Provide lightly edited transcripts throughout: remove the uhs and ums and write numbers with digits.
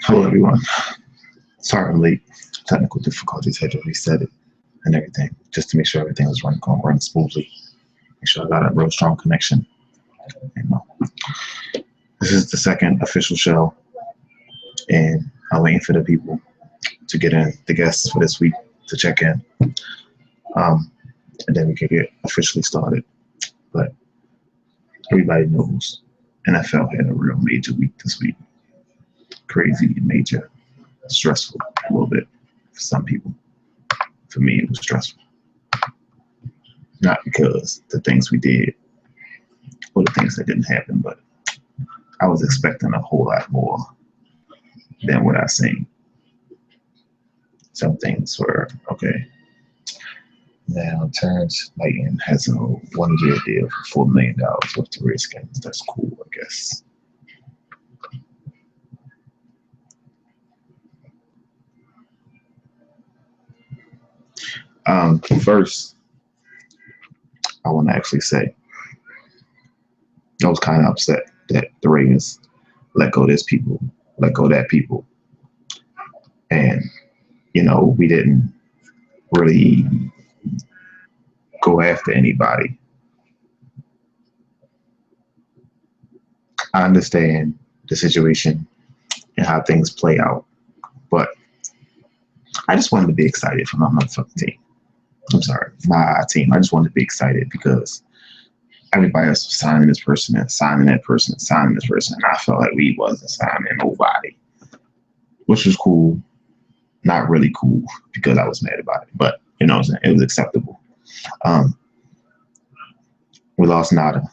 Hello, everyone. Sorry I'm late. Technical difficulties had to reset it and everything, just to make sure everything was running smoothly. Make sure I got a real strong connection. You know, this is the second official show, and I'm waiting for the people to get in, the guests for this week to check in, um, and then we can get officially started. But everybody knows NFL had a real major week this week. Crazy, major, stressful a little bit for some people. For me, it was stressful. Not because the things we did or the things that didn't happen, but I was expecting a whole lot more than what I seen. Some things were okay. Now Terrence Knighton has a 1 year deal for $4 million with the Redskins. That's cool, I guess. First, I want to actually say I was kind of upset that the Ravens let go of this people, let go of that people, and we didn't really go after anybody. I understand the situation and how things play out, but I just wanted to be excited for my motherfucking team. I'm sorry, my team. I just wanted to be excited because everybody else was signing this person and signing that person and signing this person, and I felt like we wasn't signing nobody, which was cool. Not really cool because I was mad about it, but it was acceptable. Um, we lost Nada.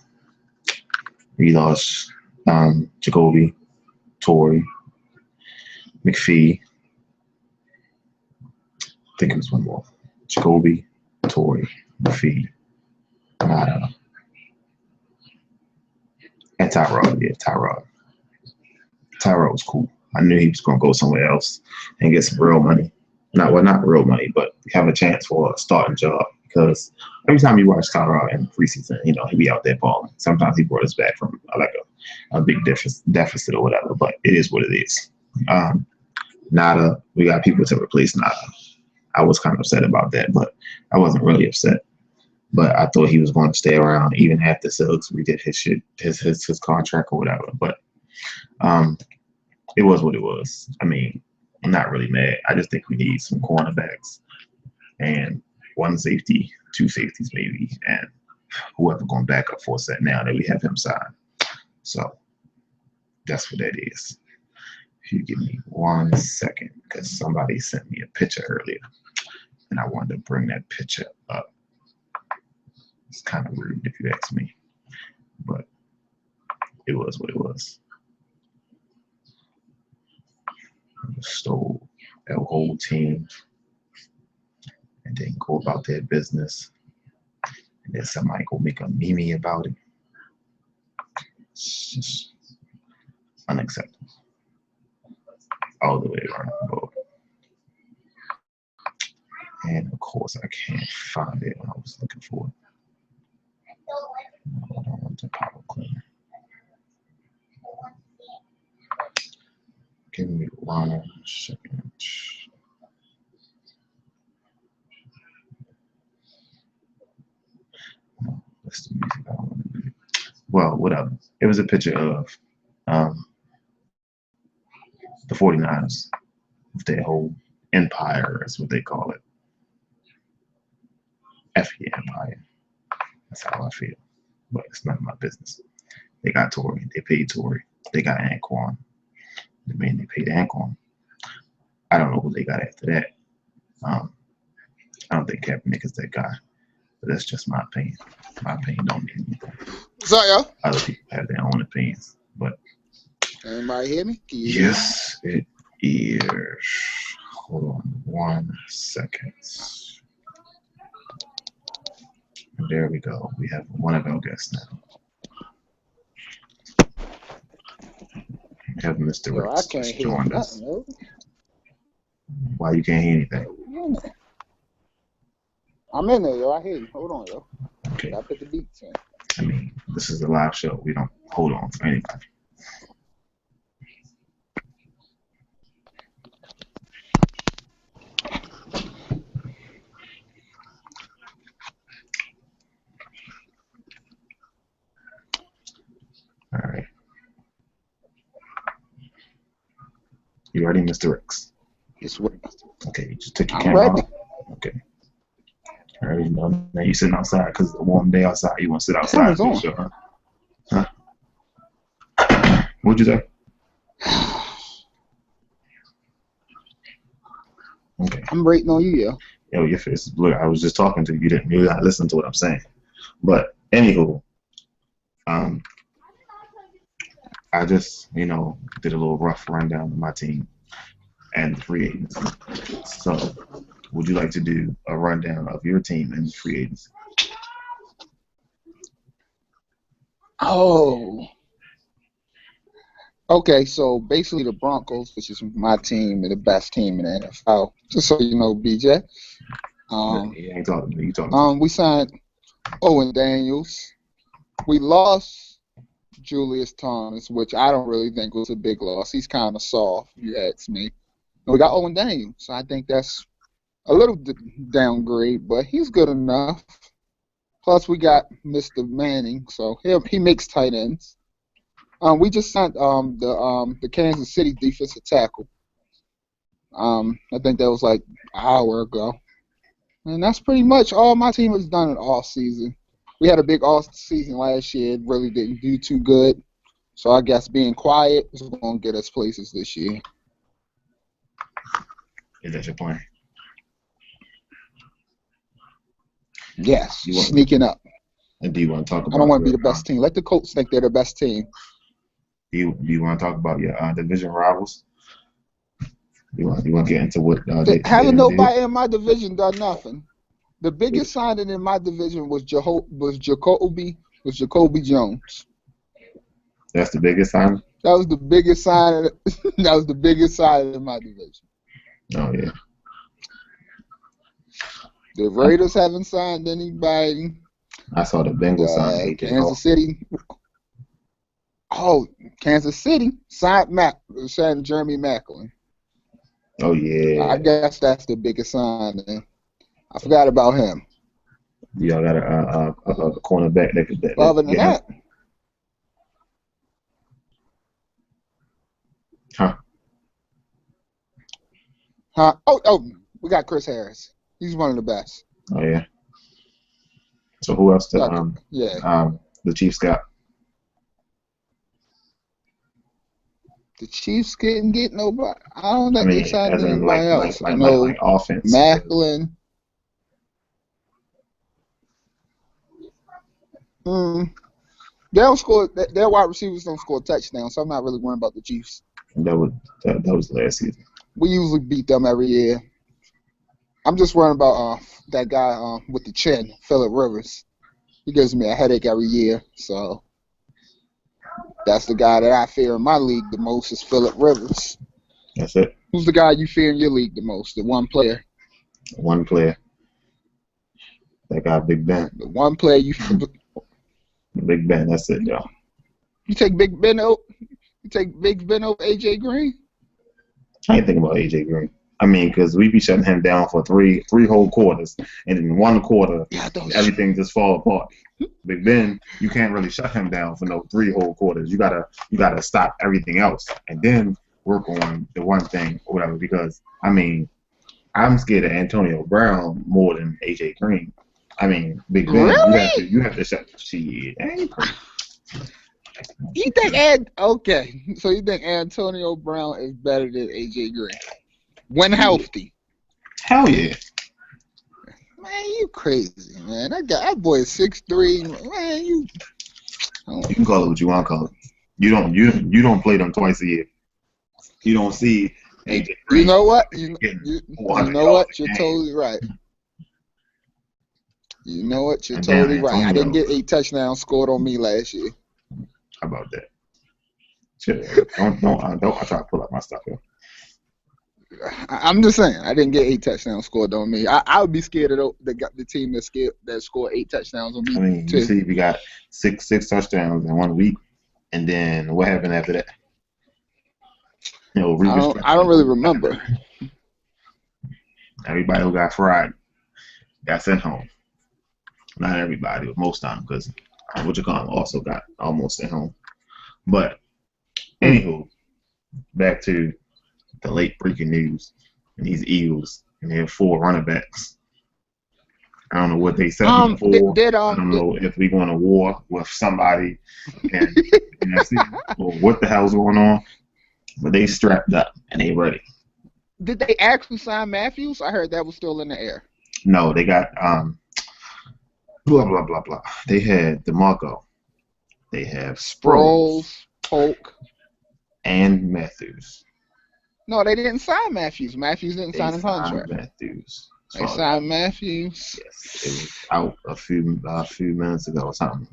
We lost Jacoby, Torrey, McPhee. I think it was one more. Jacoby, Torrey, McPhee, Nada, and Tyrod. Yeah, Tyrod. Tyrod was cool. I knew he was going to go somewhere else and get some real money. Not real money, but have a chance for a starting job. Because every time you watch Tyrod in preseason, he be out there balling. Sometimes he brought us back from a big deficit or whatever, but it is what it is. Nada, we got people to replace Nada. I was kind of upset about that, but I wasn't really upset. But I thought he was going to stay around even after Suggs redid his shit, his contract or whatever. But it was what it was. I mean, I'm not really mad. I just think we need some cornerbacks and one safety, two safeties maybe, and whoever going back up for us at now that we have him signed. So that's what that is. If you give me 1 second, because somebody sent me a picture earlier, and I wanted to bring that picture up. It's kind of rude if you ask me, but it was what it was. Stole that whole team and then go about their business, and then somebody go make a meme about it. It's just unacceptable all the way around the board. And of course, I can't find it when I was looking for it. I don't want the power cleaner. Give me 1 second. No, that's the music I don't want to do. Well, whatever. It was a picture of the 49ers with their whole empire, is what they call it. F the empire. That's how I feel. But it's none of my business. They got Torrey. They paid Torrey. They got Anquan. I mean, they paid Anquan. I don't know who they got after that. I don't think Kaepernick is that guy. But that's just my opinion. My opinion don't mean anything. What's up, y'all? Other people have their own opinions. But anybody hear me? Yes, it is. Hold on 1 second. And there we go. We have one of our guests now. We have Mr. Rex just joined us. Why you can't hear anything? I'm in there, yo. I hear you. Hold on, yo. Okay. I put the beats in. I mean, this is a live show. We don't hold on for anybody. You ready, Mr. Ricks? It's what Okay, you just take your I'm camera ready. off. Okay. All right, you know, now you sitting outside because it's a warm day outside. You want to sit outside Camera's for on. sure, huh? What'd you say? Okay. I'm waiting on you, yo. Yo, your face is blue. I was just talking to you. You didn't really listen to what I'm saying. But anywho, um, I just, you know, did a little rough rundown of my team and the free agency. So, would you like to do a rundown of your team and the free agency? Oh. Okay, so basically the Broncos, which is my team, are the best team in the NFL. Just so you know, BJ. You ain't talking to me. You talking to me. We signed Owen Daniels. We lost Julius Thomas, which I don't really think was a big loss. He's kind of soft, if you ask me. And we got Owen Daniels, so I think that's a little downgrade, but he's good enough. Plus, we got Mr. Manning, so he makes tight ends. We just signed the Kansas City defensive tackle. I think that was like an hour ago. And that's pretty much all my team has done in all season. We had a big all season last year. It really didn't do too good. So I guess being quiet is going to get us places this year. Is that your plan? Yes, sneaking up. And do you want to talk about? I don't want to be the best team. Let the Colts think they're the best team. Do you want to talk about your division rivals? You want to get into what? Haven't nobody in my division done nothing. The biggest signing in my division was Jacoby Jones. That's the biggest sign. That was the biggest sign. That was the biggest sign in my division. Oh yeah. The Raiders haven't signed anybody. I saw the Bengals sign AJ Kansas City. Oh, Kansas City signed Jeremy Maclin. Oh yeah. I guess that's the biggest signing. I forgot about him. Y'all got a cornerback that could. Other than that. Huh? Oh, we got Chris Harris. He's one of the best. Oh yeah. So who else? The Chiefs got. The Chiefs couldn't get nobody. I don't think they signed anybody else. I know like offense. Maclin. They don't score. Their wide receivers don't score touchdowns, so I'm not really worried about the Chiefs. That was last season. We usually beat them every year. I'm just worried about that guy with the chin, Phillip Rivers. He gives me a headache every year, so that's the guy that I fear in my league the most is Phillip Rivers. That's it. Who's the guy you fear in your league the most? The one player. One player. That guy, Big Ben. The one player you. Big Ben. That's it, y'all. You take Big Ben over. You take Big Ben over AJ Green. I ain't thinking about AJ Green. I mean, because we be shutting him down for three whole quarters, and in one quarter, everything just fall apart. Big Ben, you can't really shut him down for no 3 whole quarters. You gotta stop everything else, and then work on the one thing or whatever. Because I mean, I'm scared of Antonio Brown more than AJ Green. I mean, Big Ben, really? you have to shut the shit. You think okay? So you think Antonio Brown is better than AJ Green when healthy? Hell yeah. Man, you crazy, man. That boy is 6'3". Man, you can call it what you want to call it. You don't play them twice a year. You don't see AJ Green. You know what? You know what? You're totally right. You know what? You're totally right. I didn't get 8 touchdowns scored on me last year. How about that? Shit. Don't I try to pull up my stuff here. I'm just saying, I didn't get 8 touchdowns scored on me. I would be scared of the team that scored 8 touchdowns on me. I mean, you see, we got six touchdowns in 1 week, and then what happened after that? You know, I don't really remember. Everybody who got fried got sent home. Not everybody, but most time, because also got almost sent home. But anywho, back to the late breaking news, and these Eagles, and they have 4 running backs. I don't know what they said before. I don't know if we're going to war with somebody and that's it, or what the hell's going on. But they strapped up and they ready. Did they actually sign Matthews? I heard that was still in the air. No, they got blah blah blah blah. They had DeMarco. They have Sproles, Polk, and Matthews. No, they didn't sign Matthews. Matthews didn't sign a contract. Matthews. They signed Matthews. Yes, it was out a few minutes ago or something.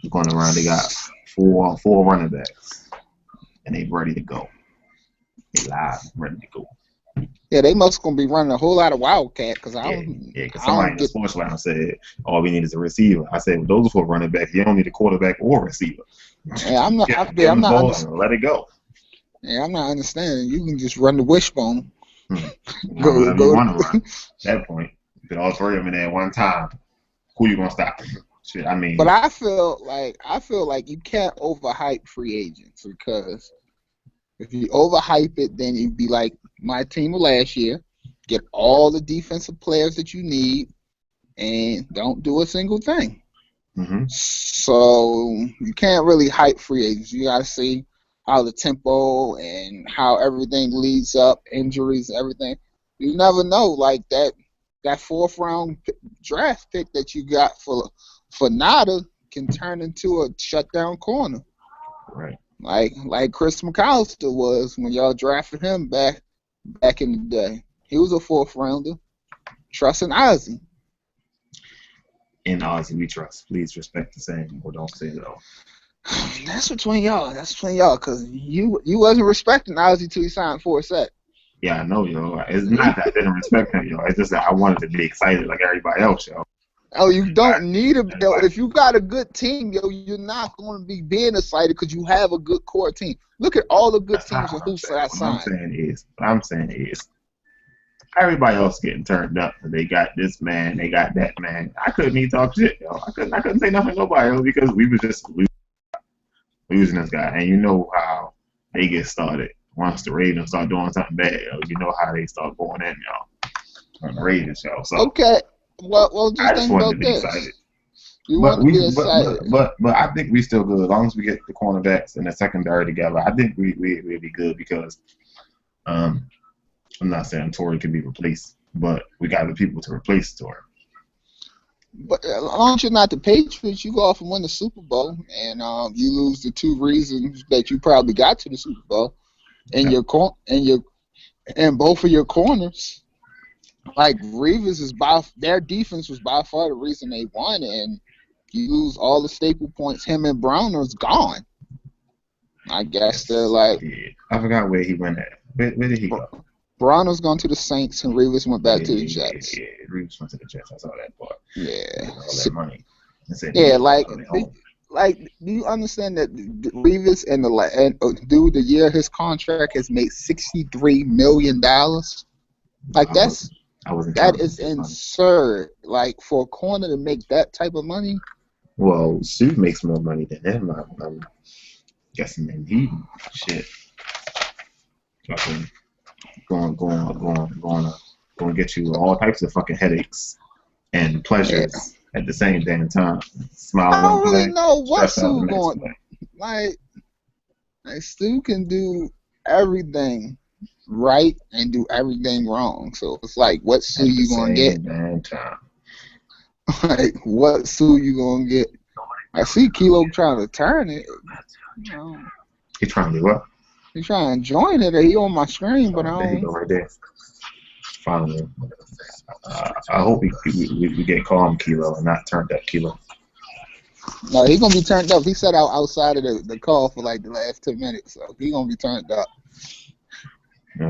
Going around, they got four running backs, and they ready to go. They live, ready to go. Yeah, they must gonna be running a whole lot of Wildcat because because somebody in the sports line said all we need is a receiver. I said, well, those are for running backs. You don't need a quarterback or a receiver. Yeah, I'm not. Let it go. Yeah, I'm not understanding. You can just run the wishbone. Go. At that point, put all 3 of them in there at one time. Who you gonna stop? Shit, I mean. But I feel like you can't overhype free agents because if you overhype it, then you'd be like my team of last year. Get all the defensive players that you need, and don't do a single thing. Mm-hmm. So you can't really hype free agents. You gotta see how the tempo and how everything leads up, injuries, everything. You never know. Like that 4th round draft pick that you got for nada can turn into a shutdown corner. Right. Like Chris McAllister was when y'all drafted him back in the day. He was a 4th rounder. Trust in Ozzie. In Ozzie we trust. Please respect the same or don't say it all. That's between y'all. Because you wasn't respecting Ozzie till he signed for a set. Yeah, I know, yo. It's not that I didn't respect him, yo. It's just that I wanted to be excited like everybody else, yo. Oh, you don't need a yo. If you got a good team, yo, you're not going to be being excited because you have a good core team. Look at all the good teams and who's that signed. What I'm saying is, everybody else getting turned up. They got this man, they got that man. I couldn't even talk shit, yo. I couldn't say nothing to nobody else because we was just losing this guy. And you know how they get started. Once the Ravens start doing something bad, yo, you know how they start going in, yo. On the Ravens, yo. So okay. Well, just think about this. Excited. You want to be excited. But I think we still good as long as we get the cornerbacks and the secondary together. I think we'll be good because I'm not saying Torrey can be replaced, but we got the people to replace Torrey. But as long as you're not the Patriots, you go off and win the Super Bowl, and you lose the 2 reasons that you probably got to the Super Bowl, and and both of your corners. Like Reeves their defense was by far the reason they won, and you lose all the staple points. Him and Browner's gone. I guess they're like. Yeah. I forgot where he went at. Where did he go? Browner's gone to the Saints, and Reeves went back to the Jets. Yeah, Reeves went to the Jets. I saw that part. Yeah. All that money. Do you understand that Reeves and the year his contract has made $63 million? Like that is absurd. Like for a corner to make that type of money. Well, Sue makes more money than him. I'm guessing than he shit. Fucking going to get you all types of fucking headaches and pleasures at the same damn time. Smile. I don't really know what Stu going. Like Stu can do everything right and do everything wrong. So it's like, what Stu you gonna get? Like, what Stu you gonna get? I see Kilo trying to turn it. You know. He trying to do what? He trying to join it. He on my screen, but I don't. There you go, right there. Finally. I hope we get calm Kilo and not turned up Kilo. No, he gonna be turned up. He sat outside of the call for like the last 2 minutes, so he gonna be turned up.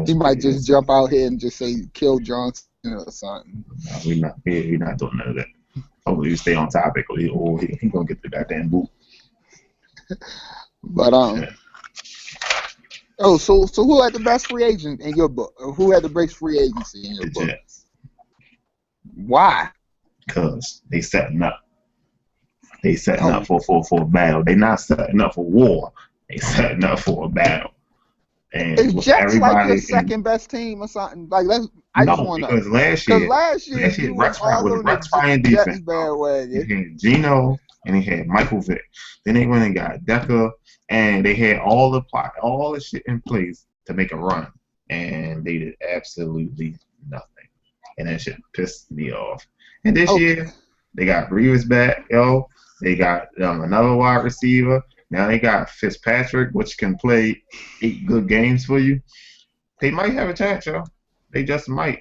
He might just jump out here and just say kill Johnson or something. No, we're not doing none of that. Hopefully you stay on topic or he gonna get the goddamn boot. But so who had the best free agent in your book? Or who had the best free agency in your book? The Jets. Why? Because they setting up. They setting up for a battle. They not setting up for war. They setting up for a battle. Is And with Jets like your everybody in second best team or something? Like I just no, want to know. because last Because year, last year last year you was Rex Ryan all was on the Rex Ryan Jets defense, bro. He bandwagon. had Geno and he had Michael Vick. Then they went and got Decker, and they had all the plot, all the shit in place to make a run, and they did absolutely nothing. And that shit pissed me off. And this Okay. year, they got Reeves back, yo. They got another wide receiver. Now they got Fitzpatrick, which can play 8 good games for you. They might have a chance, yo. They just might.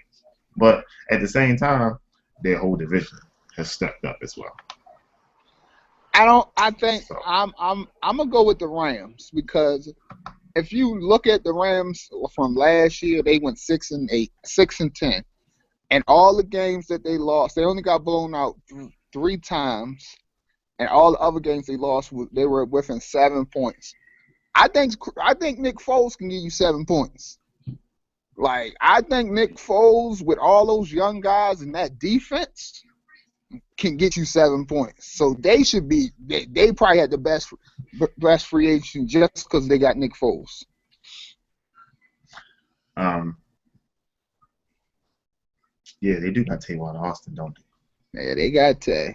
But at the same time, their whole division has stepped up as well. I think So I'm gonna go with the Rams because if you look at the Rams from last year, they went 6-8, 6-10, and all the games that they lost, they only got blown out 3 times, and all the other games they lost, they were within 7 points. I think Nick Foles can give you 7 points. Like I think Nick Foles with all those young guys and that defense can get you 7 points. So they should be. They probably had the best free agent just because they got Nick Foles. yeah, they do got Tavon Austin, don't they? Yeah, they got Yeah,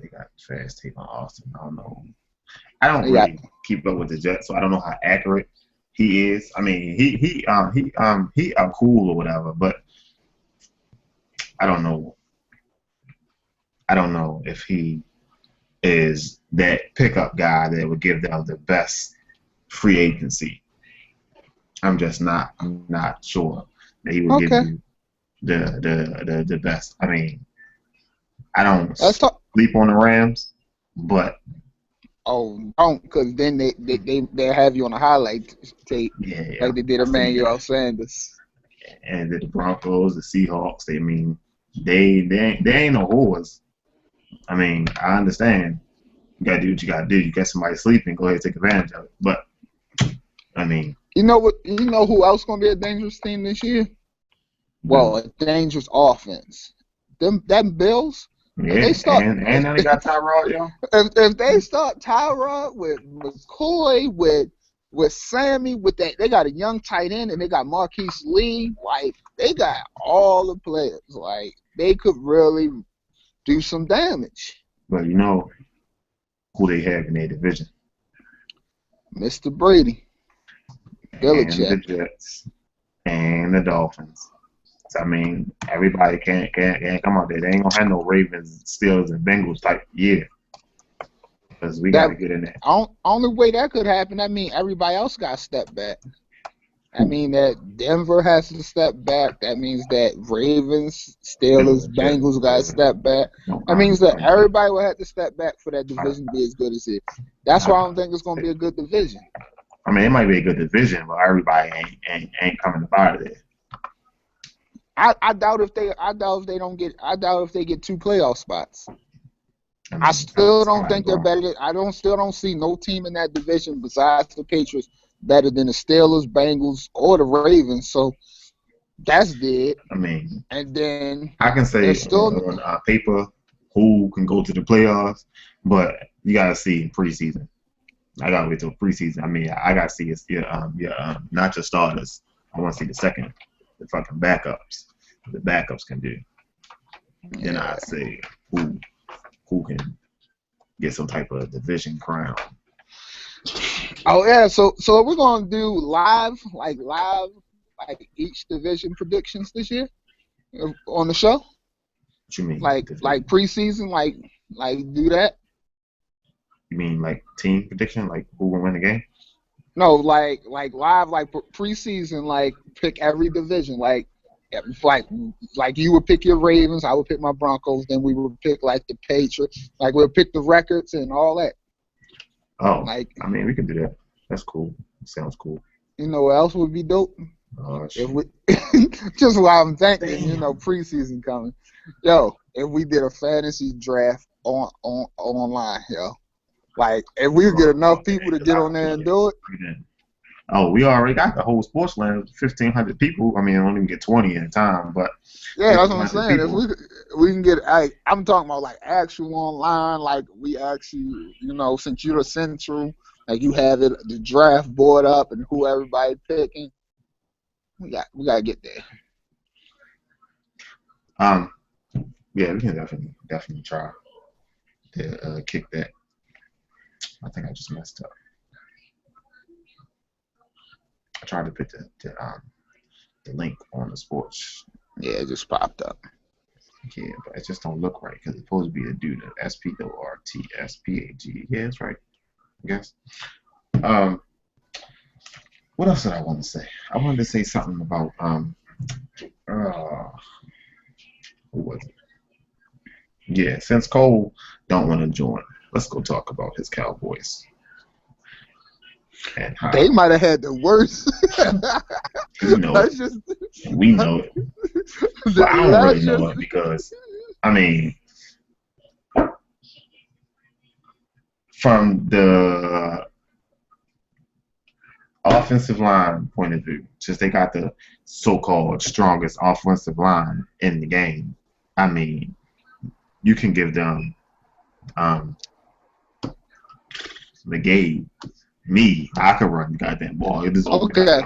they got fast Tavon Austin. I don't know. I don't they got. really keep up with the Jets, so I don't know how accurate he is. I mean, he cool or whatever, but I don't know. I don't know if he is that pickup guy that would give them the best free agency. I'm not sure that he would give Okay, you the best. I mean, I don't let's talk. sleep on the Rams, but Oh, don't, because then they have you on a highlight tape yeah, like they did I see Emmanuel that. Sanders. And the Broncos, the Seahawks, I mean, they ain't no whores. I mean, I understand. You gotta do what you gotta do. You got somebody sleeping, go ahead and take advantage of it. But I mean, You know what? You know who else gonna be a dangerous team this year? Well, the a dangerous offense. Them Bills. If they yeah, start, and then they got Tyrod, yo. if they start Tyrod with McCoy with Sammy with that, they got a young tight end and they got Marquise Lee. Like they got all the players. Like they could really do some damage. But you know who they have in their division. Mr. Brady, And the Belichick. Jets and the Dolphins. So, I mean, everybody can't come out there. They ain't gonna have no Ravens, Steelers, and Bengals type year because we got That to get in there. only way that could happen. I mean, everybody else got to step back. I Who? mean that Denver has to step back. That means that Ravens, Denver, Steelers, Jets, Bengals got to Steelers. step back. No, That means that like, everybody will have to step back for that division to be as good as it. That's why I don't think it's going to be a good division. I mean, it might be a good division, but everybody ain't coming up out of there. I doubt if they get 2 playoff spots. I mean, I still don't somebody think they're going. better. Still don't see no team in that division besides the Patriots better than the Steelers, Bengals, or the Ravens. So that's dead. I mean, And then I can say there's still on paper who can go to the playoffs, but you gotta see in preseason. I gotta wait till preseason. I mean, I gotta see not your starters. I want to see the fucking backups. What the backups can do. Then I say who can get some type of division crown. Oh yeah, so we're gonna do live like each division predictions this year on the show, What you mean? like Division? preseason, like do that. You mean like team prediction, like who will win the game? No, like live, like preseason, like pick every division, like you would pick your Ravens, I would pick my Broncos, then we would pick like the Patriots, like we'll pick the records and all that. Oh, Like I mean, we can do that. That's cool. Sounds cool. you know what else would be dope? Oh If shit. we just while I'm thinking, preseason coming. Yo, if we did a fantasy draft online, yo. Like if we get enough people to get on there and do it. Oh, we already got the whole sports land, 1,500 people. I mean, I don't even get 20 at a time, but Yeah, that's what I'm 1,500 saying. If people. we can get, I'm talking about like actual online, like we actually, since you're the central, like you have the draft board up and who everybody picking. we gotta get there. Yeah, we can definitely try to kick that. I think I just messed up. I tried to put the link on the sports. Yeah, it just popped up. Yeah, but it just don't look right because it's supposed to be a dude, SPORTSPAG. Yeah, that's right. I guess. What else did I want to say? I wanted to say something about who was it? Yeah, since Cole don't want to join, let's go talk about his Cowboys and how They might have had the worst. we know That's it. just We know it, but I don't really know it because I mean, from the offensive line point of view, since they got the so-called strongest offensive line in the game, I mean, you can give them McGade, me, I could run the goddamn ball. It is okay.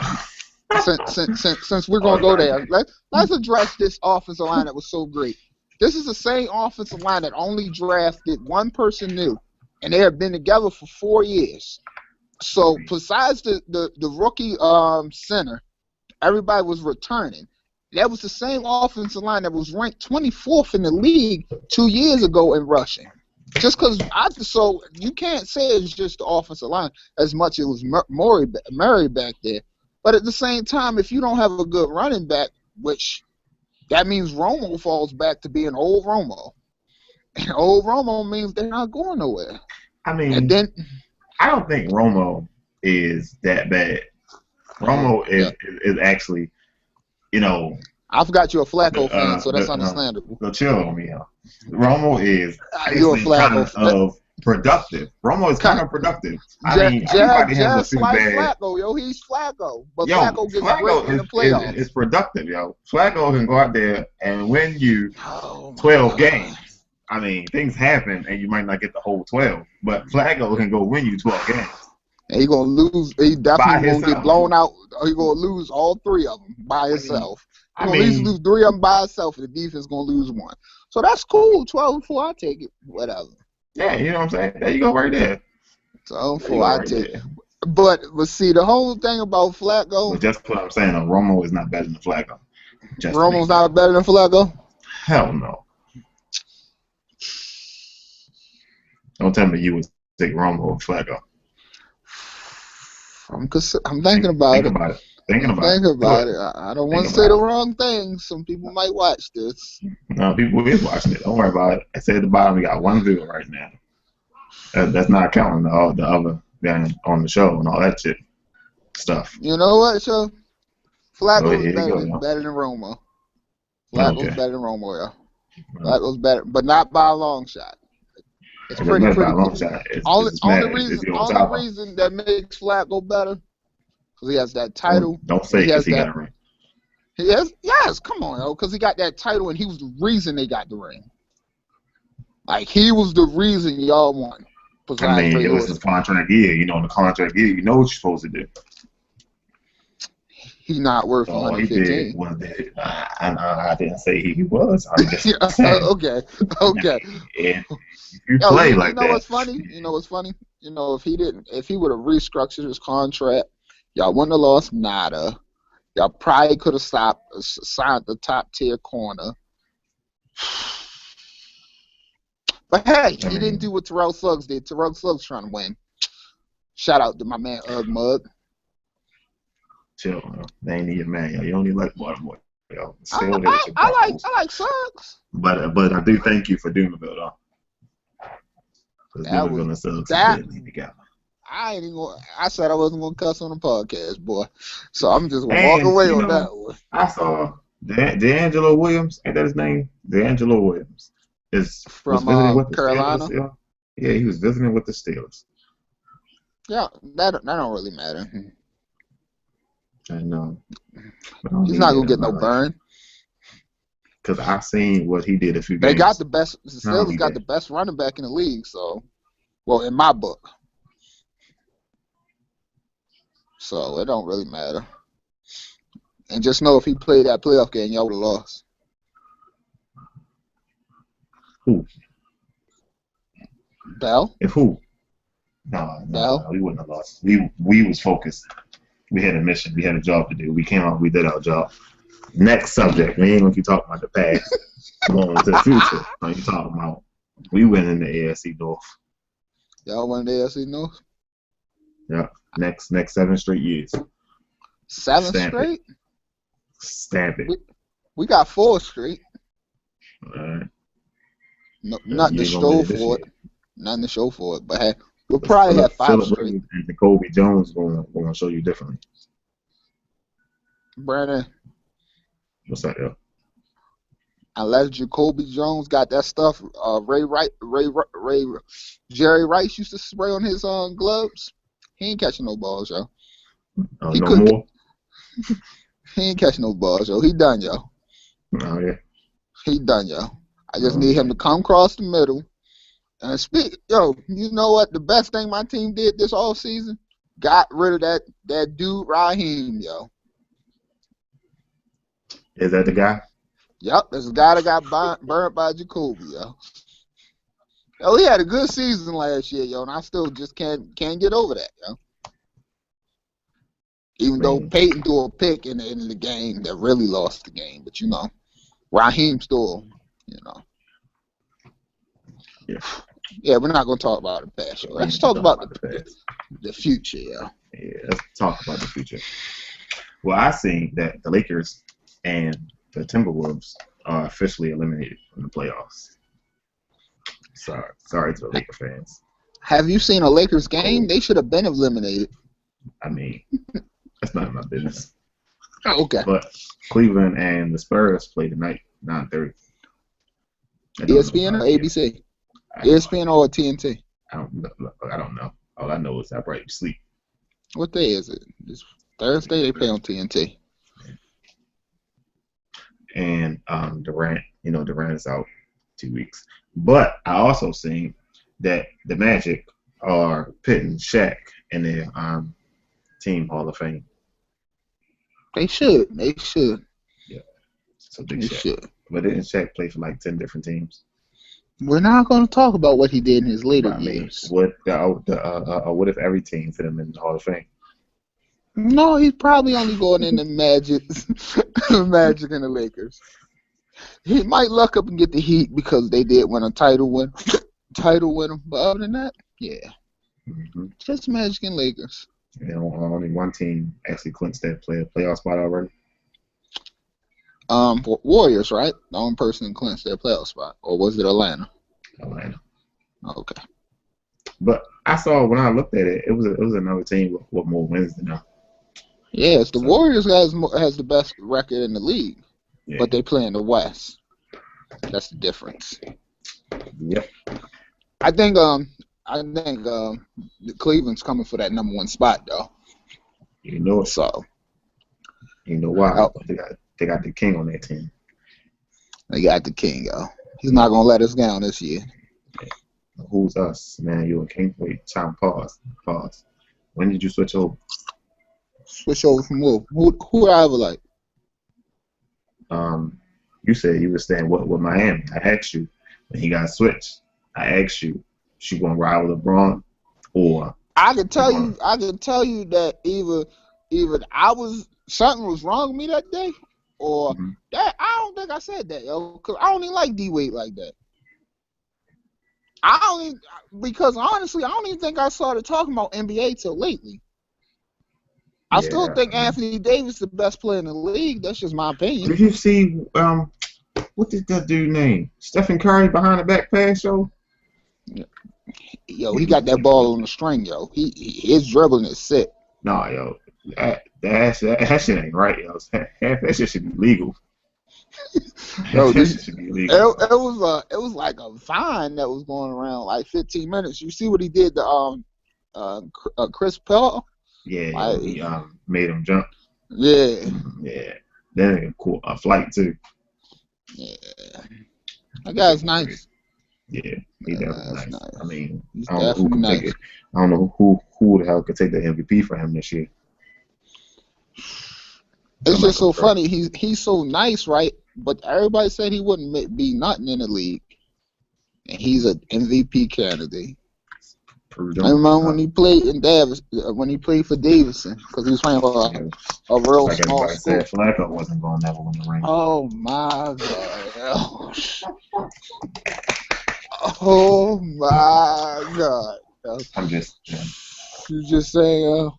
Since we're gonna go there, let's address this offensive line that was so great. This is the same offensive line that only drafted one person new, and they have been together for 4 years. So besides the rookie center, everybody was returning. That was the same offensive line that was ranked 24th in the league 2 years ago in rushing. Just because so you can't say it's just the offensive line as much as it was Murray back there. But at the same time, if you don't have a good running back, which that means Romo falls back to being old Romo. And old Romo means they're not going nowhere. I mean, and then I don't think Romo is that bad. Romo is actually, you know. I forgot you're a Flacco fan, so that's understandable. So chill on me, y'all. Romo is you're a Flacco fan. Productive. Romo is kind of productive. I mean, everybody has a few bad. Flacco, yo, he's Flacco, but Flacco gets great in the playoffs. It's productive, yo. Flacco can go out there and win you 12 games. I mean, things happen, and you might not get the whole 12, but Flacco can go win you 12 games. And he's gonna lose. He definitely gonna get blown out. He's gonna lose all 3 of them by himself. He's gonna at least lose 3 of them by himself, and the defense gonna lose 1. So that's cool. 12-4, I take it. Whatever. Yeah, you know what I'm saying? There you go, right there. 12-4, I take it. But see, the whole thing about Flacco. But just what I'm saying, Romo is not better than Flacco. Romo's not better than Flacco? Hell no. Don't tell me you would take Romo or Flacco. I'm thinking about it. Thinking about it. I don't want to say the wrong thing. Some people might watch this. No, people is watching it. Don't worry about it. I said at the bottom we got 1 viewer right now. That's not counting the other guy on the show and all that shit stuff. You know what, Joe? Flacco's better than Romo. Flacco's better than Romo, yeah. Flacco's better, but not by a long shot. It's pretty close. Only reason that makes Flacco better because he has that title. Don't say because he got a ring. Yes, come on, yo, because he got that title and he was the reason they got the ring. Like, he was the reason y'all won. I mean, it was his contract year. You know, in the contract year, you know what you're supposed to do. He's not worth 115. He did. Well, I didn't say he was. I'm just saying. Okay. And you play like that. You know what's funny? You know, if he would have restructured his contract, y'all wouldn't have lost nada. Y'all probably could have signed the top tier corner. But hey, he didn't do what Terrell Suggs did. Terrell Suggs trying to win. Shout out to my man Mug. Chill, man. They ain't your man, yo. You only like Baltimore, yo. I like Suggs. But I do thank you for Doomaville, though. Because Doomaville and Suggs need together. I said I wasn't gonna cuss on the podcast, boy. So I'm just gonna walk away on that one. I saw D'Angelo Williams. Ain't that his name? D'Angelo Williams was from Carolina. Yeah, he was visiting with the Steelers. Yeah, that don't really matter. I know. He's not gonna get no burn. Because I seen what he did a few games. They got the best. The Steelers got the best running back in the league. So, well, in my book. So it don't really matter. And just know if he played that playoff game, y'all would have lost. Who? Bell? If who? No, Bell? we wouldn't have lost. We was focused. We had a mission. We had a job to do. We came out. We did our job. Next subject. We ain't gonna keep talking about the past. Going into the future. What you talking about? We went in the AFC North. Y'all won the AFC North? Yeah. Next 7 straight years. 7 Stamp straight? Stamp it. We got 4 straight. All right. No, nothing to You ain't gonna win show it this for year. it. Nothing to show for it. But hey, we'll probably have 5 Phillip straight. Rivers and Jacoby Jones going to show you differently. Brandon, What's that, yo? unless Jacoby Jones got that stuff Jerry Rice used to spray on his gloves, he ain't catching no balls, yo. He No couldn't more? He ain't catching no balls, yo. He done, yo. Oh, yeah. He done, yo. I just need him to come across the middle and speak. Yo, you know what? The best thing my team did this all season, got rid of that dude Raheem, yo. Is that the guy? Yep, there's a guy that got burnt by Jacoby, yo. Yo, he had a good season last year, yo, and I still just can't get over that, yo. Even though Peyton threw a pick in the end of the game that really lost the game, but Raheem still, Yeah, we're not gonna talk about the past, yo. Let's talk about the future, yo. Yeah, let's talk about the future. Well, I see that the Lakers and the Timberwolves are officially eliminated from the playoffs. Sorry to the Laker fans. Have you seen a Lakers game? They should have been eliminated. I mean, that's none of my business. Oh, okay. But Cleveland and the Spurs play tonight, 9:30. ESPN or ABC? ESPN or TNT? I don't know. All I know is I probably sleep. What day is it? It's Thursday. They play on TNT. And Durant is out 2 weeks. But I also seen that the Magic are putting Shaq in their team Hall of Fame. They should. Yeah. So big They Shaq. should. But didn't Shaq play for like 10 different teams? We're not going to talk about what he did in his later years. What if every team fit him in the Hall of Fame? No, he's probably only going in the Magic and the Lakers. He might luck up and get the Heat because they did win a title win. But other than that, yeah. Mm-hmm. Just Magic and Lakers. Only one team actually clinched that playoff spot already. Warriors, right? The only person who clinched their playoff spot, or was it Atlanta? Atlanta. Okay. But I saw when I looked at it, it was another team with more wins than them. Yes, the Warriors has the best record in the league, but they play in the West. That's the difference. Yep. I think Cleveland's coming for that number 1 spot though. You know it. So. You know why? They got the king on their team. They got the king, yo. He's not gonna let us down this year. Who's us, man? You and King? Wait, time. Pause. When did you switch over? Switch over from who? Who I ever like? You said you were staying with Miami. I asked you when he got switched. I asked you, she gonna ride with LeBron, or I could tell you that either something was wrong with me that day, or that I don't think I said that, yo, because I don't even like D-Wade like that. Because honestly, I don't even think I started talking about NBA till lately. I still think Anthony Davis is the best player in the league. That's just my opinion. Did you see what did that dude name? Stephen Curry behind the back pass, yo? Yo, he got that ball on the string, yo. His dribbling is sick. Nah, yo, that shit ain't right, yo. That shit should be legal. Yo, that shit should be legal. It was like a vine that was going around like 15 minutes. You see what he did to Chris Paul? Yeah, he made him jump. Yeah. Yeah. Then a flight too. Yeah. That guy's nice. Yeah, he's definitely nice. I mean, I don't know who can take it. I don't know who the hell could take the MVP for him this year. It's Feel like just a so pro. funny. He's so nice, right? But everybody said he wouldn't be nothing in the league, and he's an MVP candidate. Prove I them. remember when he played in Davis, when he played for Davidson, because he was playing for Yeah. a real Like small everybody school. said, Flacco wasn't going to never win the ring. Oh my God! Oh my God! I'm just You just saying,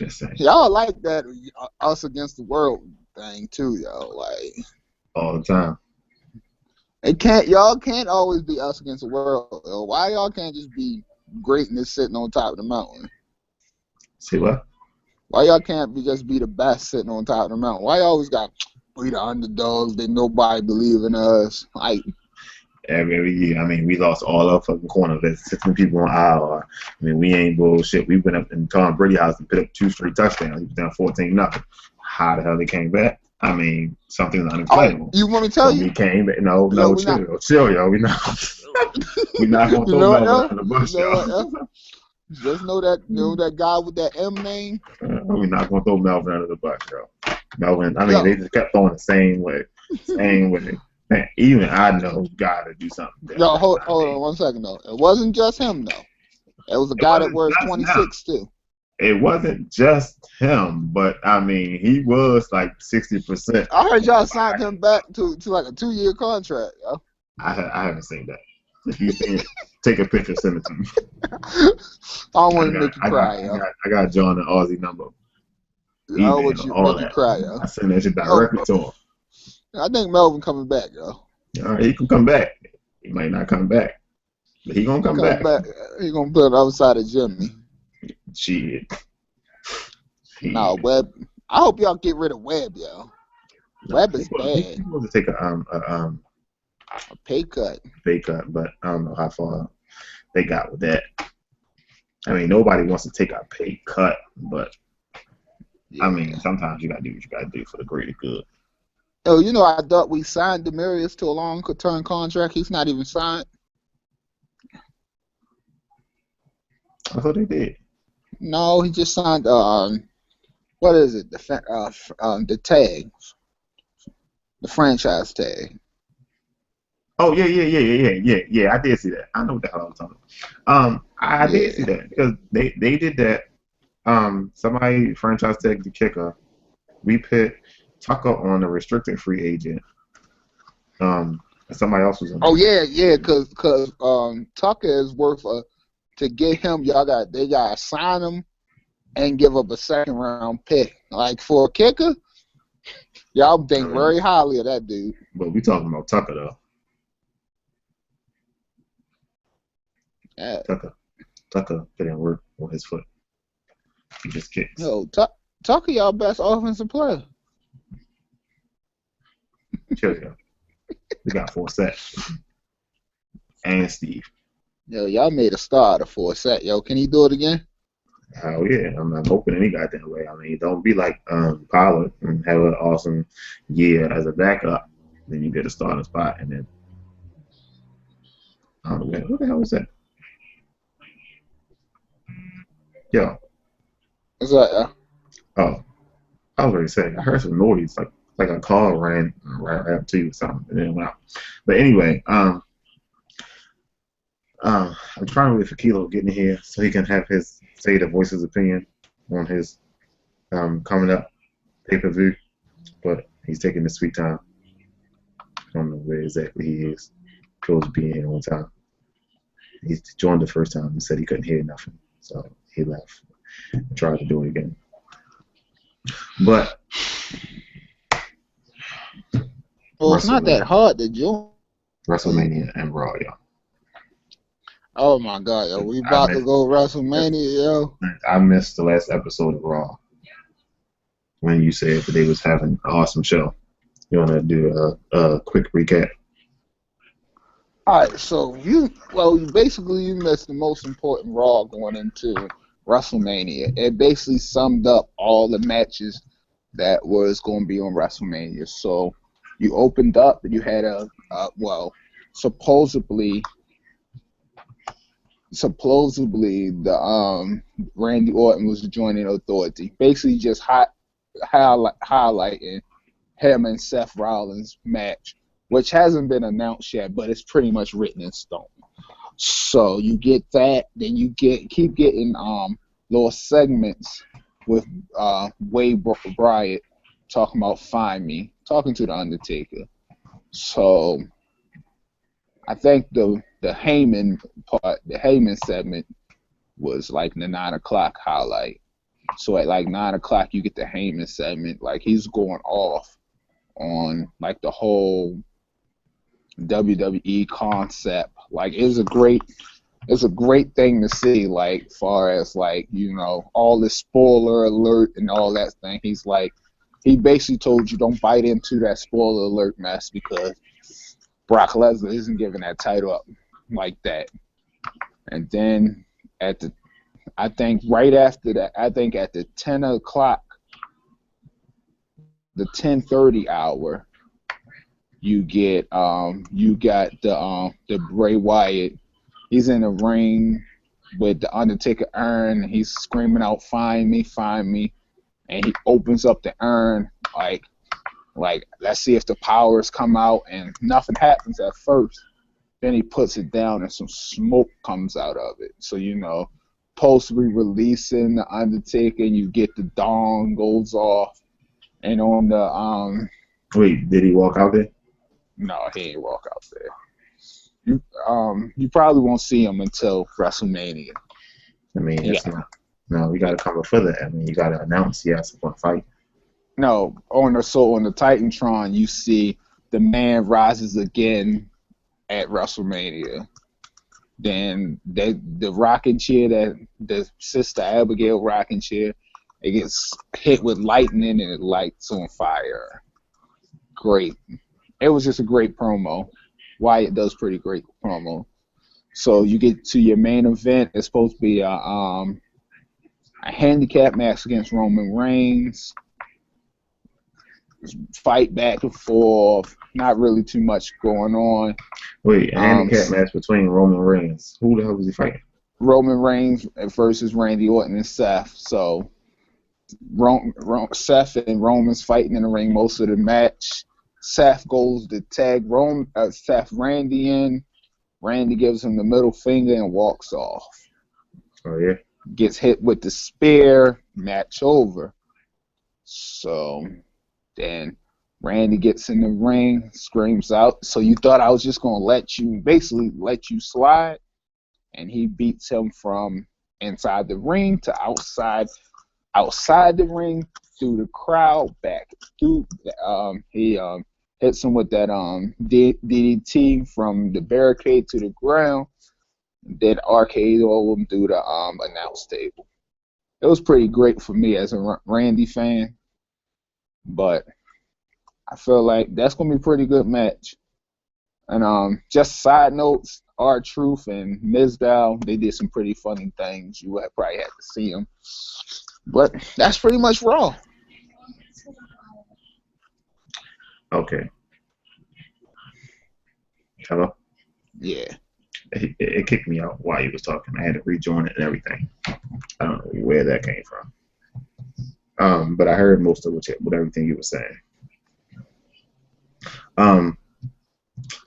saying y'all like that us against the world thing too, yo. Like all the time. y'all can't always be us against the world. Yo. Why y'all can't just be greatness sitting on top of the mountain? See what? Why y'all can't just be the best sitting on top of the mountain? Why you always got we the underdogs that nobody believe in us? Like Every year. I mean, we lost all our fucking corners. There's 16 people on IR. I mean, we ain't bullshit. We went up in Tom Brady house and put up 2 straight touchdowns. He was down 14-0. How the hell they came back? I mean, something's unexplainable. you want me to tell So you? we came back. No, Yo, we chill, yo. We not gonna you throw know what, Melvin yo? under the bus, You know what, yo. yo? Just know that guy with that M name. We're not gonna throw Melvin under the bus, yo. Melvin. I mean, Yo. they just kept throwing the same way. Man, even I know God to do something different. Yo, hold on 1 second though. It wasn't just him though. It was a guy that wears 26 too. It wasn't just him, but I mean, he was like 60%. I heard y'all signed him back to like a 2-year contract, yo. I haven't seen that. If you see it, take a picture, send it to me. I don't want to make you cry, yo. I got John and Aussie number. I don't want you all make you that. cry, yo. I send that shit directly to him. I think Melvin coming back, yo. All right, he can come back. He might not come back, but he gonna come back. He gonna put it outside of Jimmy. Shit. No, Webb. I hope y'all get rid of Webb, yo. Webb is bad. He's supposed to take a pay cut. Pay cut, but I don't know how far they got with that. I mean, nobody wants to take a pay cut, but yeah. I mean, sometimes you gotta do what you gotta do for the greater good. Oh, you know, I thought we signed Demarius to a long-term contract. He's not even signed. I thought they did. No, he just signed. What is it? The tag, the franchise tag. Oh yeah. I did see that. I know what the hell I was talking about. I did see that because they did that. Somebody franchise tagged the kicker. We put Tucker on a restricted free agent. Somebody else was on. Oh yeah, because Tucker is worth to get him. They gotta sign him and give up a 2nd-round pick. Like for a kicker, y'all think very highly of that dude. But we talking about Tucker though. Yeah. Tucker didn't work on his foot. He just kicks. Yo, Tucker, y'all best offensive player. Chill, yo. We got Forsett and Steve. Yo, y'all made a start of Forsett. Yo, can he do it again? Hell yeah. I'm not hoping any goddamn way. I mean, don't be like Pollard and have an awesome year as a backup. Then you get a starting spot and then what the hell was that? Yo. What's that? Oh. I was already saying I heard some noise like a car ran right up to you or something and then it went out. But anyway, I'm trying to wait for Kilo to get in here so he can have to voice his opinion on his coming up pay-per-view, but he's taking his sweet time. I don't know where exactly he is. Supposed to be in here one time. He joined the first time and said he couldn't hear nothing, so he left and tried to do it again. But well, it's not that hard to join. WrestleMania and Raw, yo. Oh my God, yo, we about to go WrestleMania, yo. I missed the last episode of Raw when you said that they was having an awesome show. You want to do a quick recap? All right, so you basically missed the most important Raw going into WrestleMania. It basically summed up all the matches that was going to be on WrestleMania. So you opened up and you had supposedly the Randy Orton was the joining authority. Basically just hot highlighting him and Seth Rollins match, which hasn't been announced yet, but it's pretty much written in stone. So you get that, then you keep getting little segments with Wade Bryant talking about Find Me, talking to the Undertaker. So I think the Heyman part, the Heyman segment was like the 9 o'clock highlight. So at like 9 o'clock you get the Heyman segment, like he's going off on like the whole WWE concept. Like it's a great thing to see, like far as like, you know, all this spoiler alert and all that thing. He's like, he basically told you don't bite into that spoiler alert mess because Brock Lesnar isn't giving that title up like that. And then I think right after that, I think at the 10 o'clock, the 10:30 hour, you got the Bray Wyatt. He's in the ring with the Undertaker urn. He's screaming out, "Find me, find me!" And he opens up the urn like let's see if the powers come out, and nothing happens at first. Then he puts it down and some smoke comes out of it. So, you know, post-releasing the Undertaker, you get the dong goes off, and on the Wait, did he walk out there? no, he ain't walk out there. You probably won't see him until WrestleMania. I mean, it's not. No, we got to come before that. I mean, you got to announce he has to fight. No, on the Titantron, you see the man rises again at WrestleMania. Then the rocking chair, that the Sister Abigail rocking chair, it gets hit with lightning and it lights on fire. Great. It was just a great promo. Wyatt does pretty great promo. So you get to your main event. It's supposed to be a handicap match against Roman Reigns. Fight back and forth. Not really too much going on. Wait, a handicap match between Roman Reigns. Who the hell was he fighting? Roman Reigns versus Randy Orton and Seth. So Seth and Roman's fighting in the ring most of the match. Seth goes to tag Randy in. Randy gives him the middle finger and walks off. Oh, yeah? Gets hit with the spear. Match over. So then Randy gets in the ring, screams out. So you thought I was just going to let you slide? And he beats him from inside the ring to outside the ring, through the crowd, back through. He hits him with that DDT from the barricade to the ground, then RKO him through the announce table. It was pretty great for me as a Randy fan, but I feel like that's gonna be a pretty good match. And just side notes, R-Truth and Mizdow, they did some pretty funny things. You probably had to see them, but that's pretty much Raw. Okay. Hello? Yeah. It kicked me out while he was talking. I had to rejoin it and everything. I don't know where that came from. But I heard most of what everything you were saying.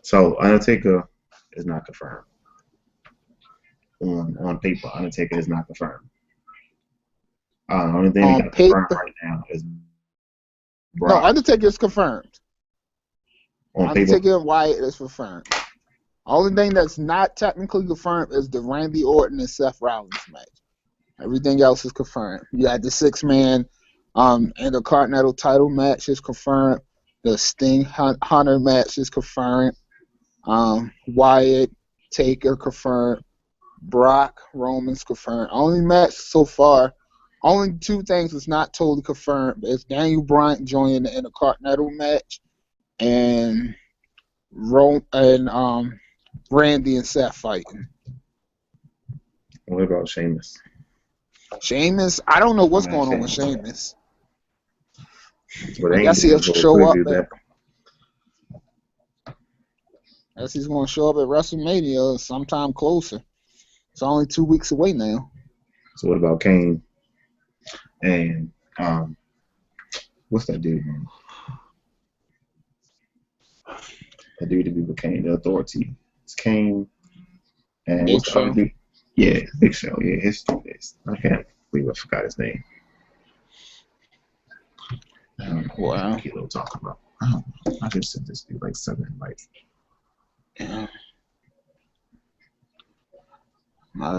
So Undertaker is not confirmed. On paper, Undertaker is not confirmed. The only thing they got confirmed right now is Brock. No, Undertaker is confirmed. On Undertaker paper? and Wyatt is confirmed. Only thing that's not technically confirmed is the Randy Orton and Seth Rollins match. Everything else is confirmed. You had the 6-man Intercontinental title match is confirmed. The Sting Hunter match is confirmed. Wyatt, Taker confirmed. Brock, Roman's confirmed. Only match so far, only 2 things that's not totally confirmed is Daniel Bryan joining the Intercontinental match and Randy and Seth fighting. What about Sheamus? Sheamus, I don't know what's going on with Sheamus. Well, I guess he'll show up I guess he's going to show up at WrestleMania sometime closer. It's only 2 weeks away now. So what about Kane and What's that dude name? That dude that became the authority. It's Kane and Big what's the other Show. dude? Yeah, Big Show. Yeah, his stupid ass. I can't believe I forgot his name. I don't know Wow. what Kilo talking about. I don't know. I just sent this dude like 7 invites. Yeah.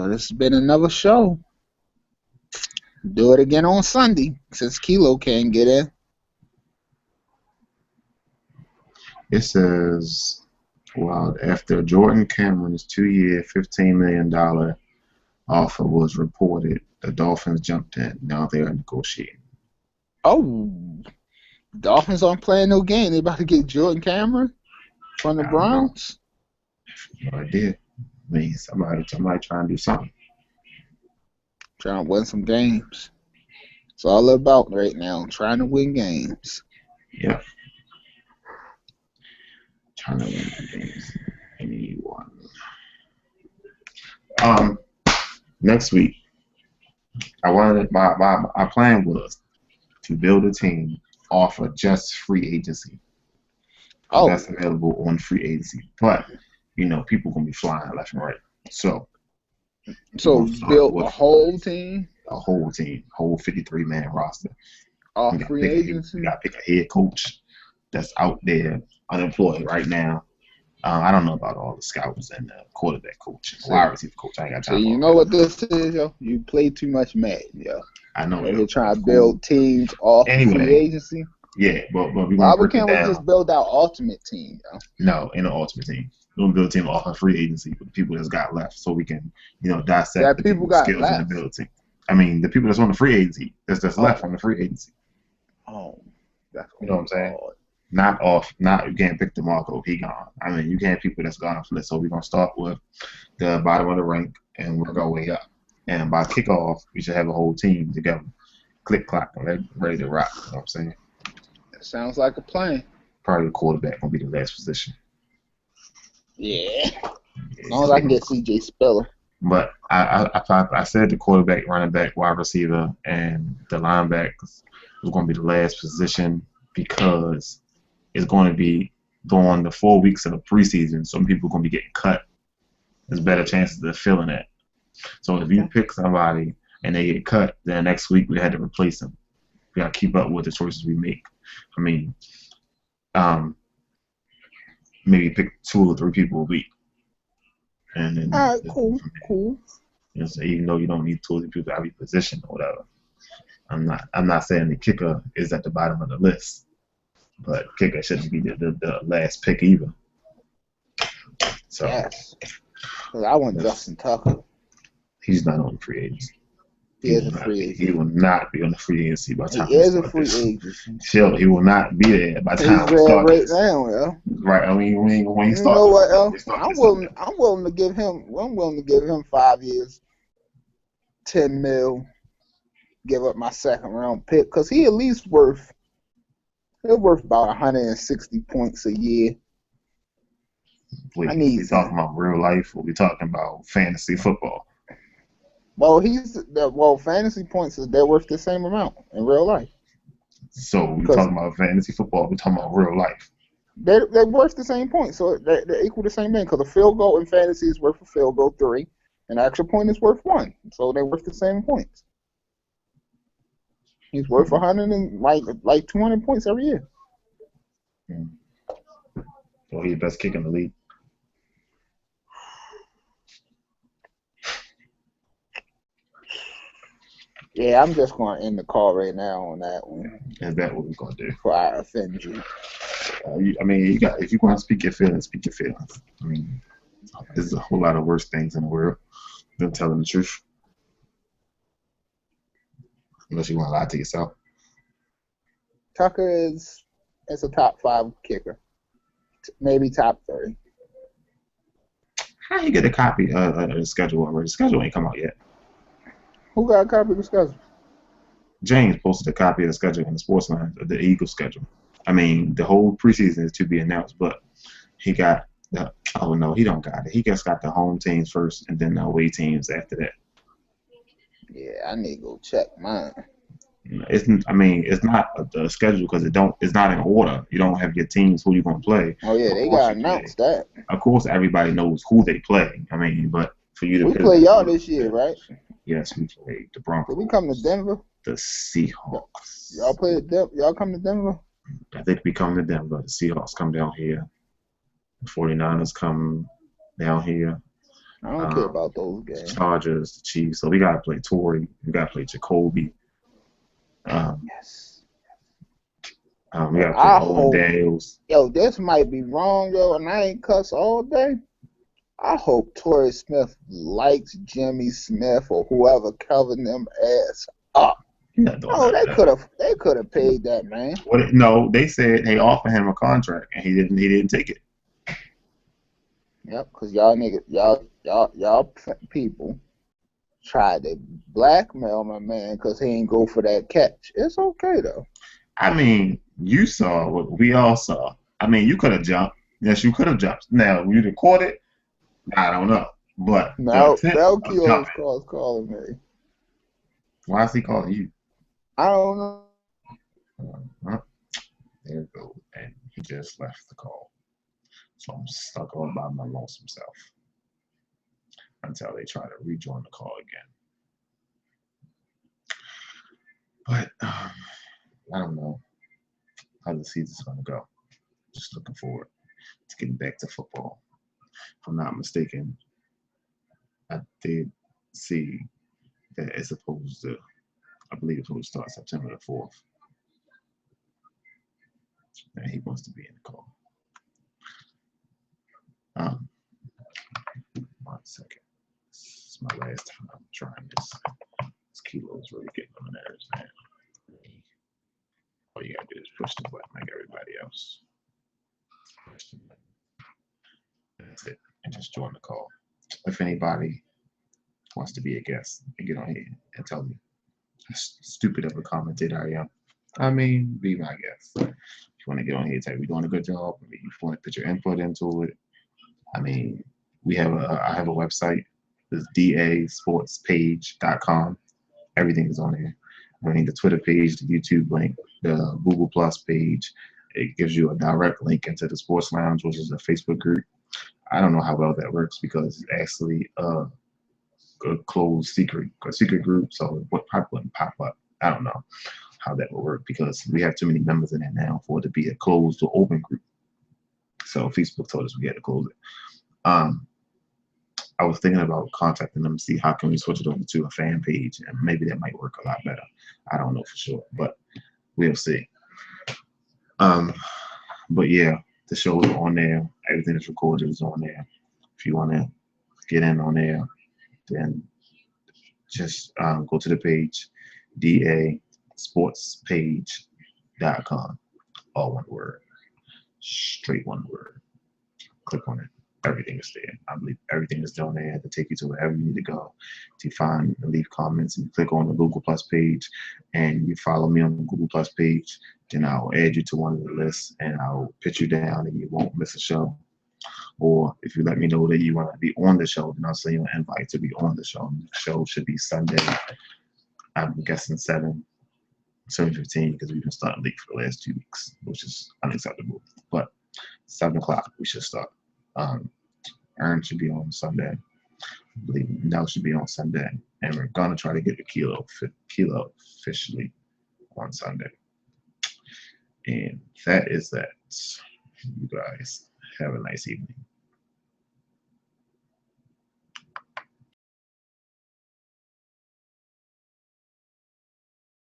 This has been another show. Do it again on Sunday since Kilo can't get in. It says, well, after Jordan Cameron's 2-year, $15 million offer was reported, the Dolphins jumped in. Now they are negotiating. Oh, Dolphins aren't playing no game. They about to get Jordan Cameron from the I don't know. Browns. No idea. I mean, somebody trying to do something. Trying to win some games. It's all about right now. Trying to win games. Yeah. Trying to win the games. Anyone. Next week, I wanted my plan was to build a team off of just free agency. Oh, That's available on free agency. But, you know, people gonna be flying left and right. So so start built with a whole team a whole team, whole 53-man roster. off We got free to agency. pick a head coach that's out there unemployed right now. I don't know about all the scouts and the quarterback coach, and wide receiver coach. I ain't got So time for you all know that. what this is, yo? You play too much Madden, yo. I know. They're yo. trying to Cool. build teams off Anyway. free agency. Yeah, but we're gonna Why break it can't we down. just build our ultimate team, yo? No, in the ultimate team. We're gonna build a team off of free agency with the people that's got left, so we can, you know, dissect That the people people's got skills left. and ability. I mean, the people that's on the free agency, that's left on the free agency. Oh, that's You know what I'm saying? hard. Not you can't pick DeMarco, he gone. I mean, you can't people that's gone off the list. So we're gonna start with the bottom of the rank and work our way up. And by kickoff, we should have a whole team together, click clack, ready to rock. You know what I'm saying? That sounds like a plan. Probably the quarterback gonna be the last position. Yeah. As long as I can get CJ Spiller. But I said the quarterback, running back, wide receiver, and the linebackers was going to be the last position because it's going to be during the 4 weeks of the preseason. Some people are going to be getting cut. There's better chances of filling that. So if you pick somebody and they get cut, then next week we had to replace them. We got to keep up with the choices we make. I mean, maybe pick 2 or 3 people a week. And then, all right, cool. You know, so even though you don't need 2 or 3 people at every position or whatever, I'm not saying the kicker is at the bottom of the list, but kicker shouldn't be the last pick either. So Yes. Because I want Justin Tucker. he's not on the free agency. He is a free agent. He will not be on the free agency by the time He is a start free this. agent. Chill, he will not be there by the He's time we there start right this. now, yo. Right, I mean, when he You starts, know what, yo? we start I'm this willing. up. I'm willing to give him 5 years, 10 mil. Give up my second round pick because he's worth about 160 points a year. Wait, I need we talking about real life or we talking about fantasy football? Well, fantasy points they're worth the same amount in real life. So we talking about fantasy football, we talking about real life. They're worth the same points, so they're equal to the same thing. Because a field goal in fantasy is worth a field goal 3, and an extra point is worth 1, so they're worth the same points. He's worth 100 and like 200 points every year. So he's the best kicker in the league. Yeah, I'm just going to end the call right now on that one. Is that what we're gonna do? Before I offend you. I mean, if you want to speak your feelings, speak your feelings. I mean, there's a whole lot of worse things in the world than telling the truth. Unless you want to lie to yourself. Tucker is a top 5 kicker, maybe top 30. How you get a copy of the schedule already? The schedule ain't come out yet. Who got a copy of the schedule? James posted a copy of the schedule in the sports line of the Eagles schedule. I mean, the whole preseason is to be announced, but he got oh no, he don't got it. He just got the home teams first and then the away teams after that. Yeah, I need to go check mine. It's I mean it's not the schedule because it's not in order. You don't have your teams who you're gonna play. Oh yeah, Of they course gotta you play. announce that. Of course everybody knows who they play. I mean, but for you to We put it play in y'all order, this year, right? yes, we played the Did we come to Broncos, Denver? the Y'all Seahawks. play y'all come to Denver? I think we come to Denver. The Seahawks come down here. The 49ers come down here. I don't care Um, about those games. Chargers, the Chiefs. So we gotta play Tory. We gotta play Jacoby. Um, Yes. we And gotta play I Owen hope, Daniels. yo, this might be wrong, yo, and I ain't cuss all day. I hope Torrey Smith likes Jimmy Smith or whoever covering them ass up. He's not doing Oh, none of that. they could have paid that man. No, they said they offered him a contract and he didn't take it. Yep, cause y'all niggas, y'all people tried to blackmail my man cause he ain't go for that catch. It's okay though. I mean, you saw what we all saw. I mean, you could have jumped. Yes, you could have jumped. Now, you didn't caught it. I don't know. But the Now attempt of Melchior's jumping. calling me. Why is he calling you? I don't know. Huh? There you go. And he just left the call. So I'm stuck all by my lonesome self until they try to rejoin the call again. But I don't know how the season's going to go. Just looking forward to getting back to football. If I'm not mistaken, I did see that it's supposed to, I believe it's supposed to start September the 4th. And he wants to be in the call. 1 second. This is my last time trying this. This kilo is really getting on the nerves, man. All you gotta do is push the button like everybody else. That's it. And just join the call. If anybody wants to be a guest and get on here and tell me how stupid of a commentator I am, I mean, be my guest. If you want to get on here and tell me we're doing a good job, if you want to put your input into it, I mean, I have a website. It's dasportspage.com. Everything is on there. I mean, the Twitter page, the YouTube link, the Google Plus page. It gives you a direct link into the Sports Lounge, which is a Facebook group. I don't know how well that works because it's actually a closed secret group, so what probably wouldn't pop up. I don't know how that will work because we have too many members in it now for it to be a closed or open group. So Facebook told us we had to close it. I was thinking about contacting them to see how can we switch it over to a fan page, and maybe that might work a lot better. I don't know for sure, but we'll see. But yeah, the show is on there. Everything that's recorded is on there. If you want to get in on there, then just go to the page, dasportspage.com. All one word, straight one word. Click on it. Everything is there. I believe everything is down there to take you to wherever you need to go to find and leave comments. And you click on the Google Plus page and you follow me on the Google Plus page, then I'll add you to one of the lists and I'll put you down and you won't miss a show. Or if you let me know that you want to be on the show, then I'll send you an invite to be on the show. The show should be Sunday, I'm guessing 7:15 because we've been starting late for the last 2 weeks, which is unacceptable. But 7 o'clock we should start. Aaron should be on Sunday. I believe Nell should be on Sunday. And we're gonna try to get the kilo officially on Sunday. And that is that. You guys have a nice evening.